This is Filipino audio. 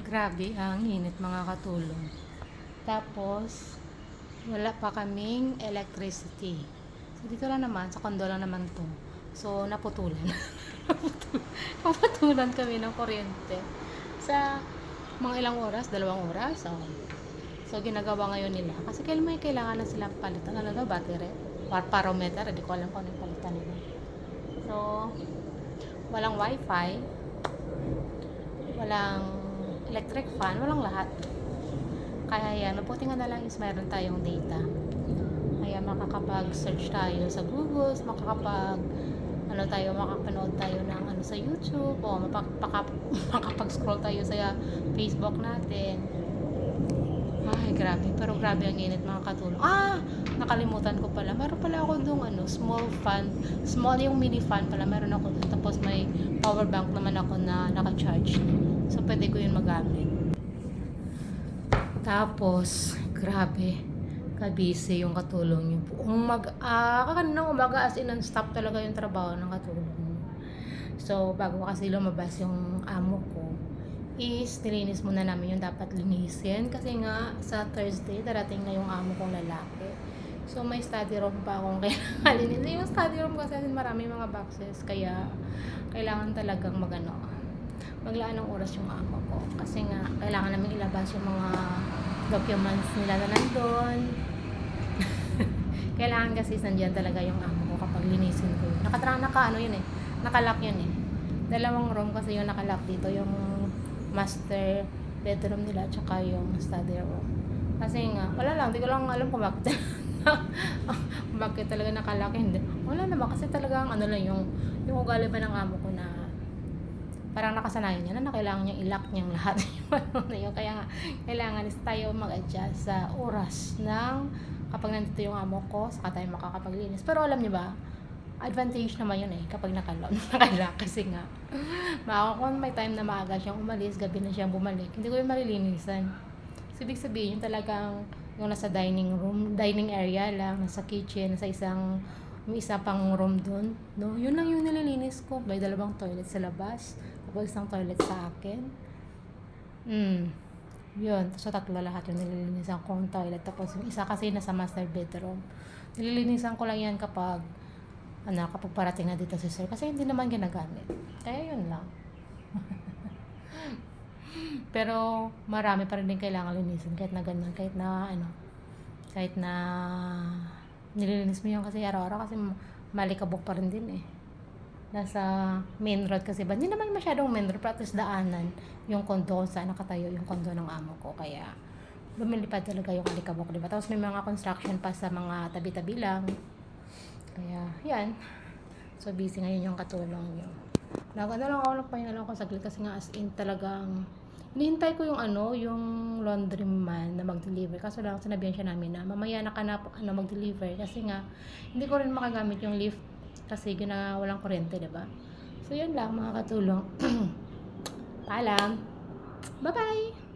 Grabe, ang init mga katulong. Tapos, wala pa kaming electricity. So, dito lang naman, sa condo lang naman to. So, naputulan. Naputulan kami ng kuryente. Sa mga ilang oras, 2 oras. So, ginagawa ngayon nila. Kasi may kailangan na silang palitan. Ano daw, battery? Parometer. Hindi ko alam kung ano yung palitan nila. So, walang wifi. Walang electric fan, walang lahat. Kaya yan, mabuti nga na lang is meron tayong data. Kaya makakapag-search tayo sa Google, makakapanood tayo ng sa YouTube, o makapag-scroll tayo sa Facebook natin. Ay, grabe. Pero grabe ang init mga katulong. Nakalimutan ko pala. Meron pala ako doon small fan. Small yung mini fan pala. Meron ako doon. Tapos may power bank naman ako na naka-charge. So, pwede ko yun magamit. Tapos, grabe. Kabisi yung katulong niyo. Kakanina umaga as in non-stop talaga yung trabaho ng katulong. So, bago kasi lumabas yung amo ko, is nilinis muna namin yung dapat linisin kasi nga sa Thursday darating na yung amo kong lalaki. So may study room pa akong kailangan linisin. Yung study room kasi marami mga boxes, kaya kailangan talagang maglaan ng oras yung amo ko kasi nga kailangan namin ilabas yung mga documents nila na nandun. Kailangan kasi nandiyan talaga yung amo ko kapag linisin ko. Nakalock yun eh. 2 room kasi yung nakalock dito, yung master bedroom nila tsaka yung study room. Kasi nga, wala lang, di ko lang alam kung bakit bakit talaga nakalaki. Hindi. Wala naman kasi talagang yung ugali pa ng amo ko na parang nakasanayan niya na kailangan niyang i-lock niyang lahat yung kaya nga, kailangan is tayo mag-adjust sa oras ng kapag nandito yung amo ko, saka tayo makakapaglinis. Pero alam niyo ba, advantage naman yun kapag nakalock kasi nga kung may time na maaga siyang umalis, gabi na siyang bumalik, hindi ko yung malilinisan. So, ibig sabihin yung talagang yung nasa dining area lang, nasa kitchen, may isa pang room dun, no? Yun lang yung nililinis ko. May 2 toilet sa labas, tapos isang toilet sa akin. Yun, so 3 lahat yung nililinisan kong toilet. Tapos yung isa kasi nasa master bedroom, nililinisan ko lang yan kapag parating na dito si sir kasi hindi naman ginagamit. Kaya yun lang. Pero marami pa rin din kailangan linisin kahit na ganun, kahit na nililinis mo yun kasi araw-araw kasi malikabok pa rin din nasa main road kasi ba hindi naman masyadong main road, pero at least daanan yung kondo kung saan nakatayo yung kondo ng amo ko, kaya lumilipad talaga yung alikabok, diba? Tapos may mga construction pa sa mga tabi-tabi lang. Kaya, yan. So, busy ngayon yung katulong nyo. Nagpahinga lang ako saglit kasi nga as in talagang hinihintay ko yung laundryman na mag-deliver. Kaso lang, sinabihan siya namin na mamaya na ka na mag-deliver kasi nga, hindi ko rin makagamit yung lift kasi walang kuryente, diba? So, yun lang mga katulong. Paalam. Bye-bye!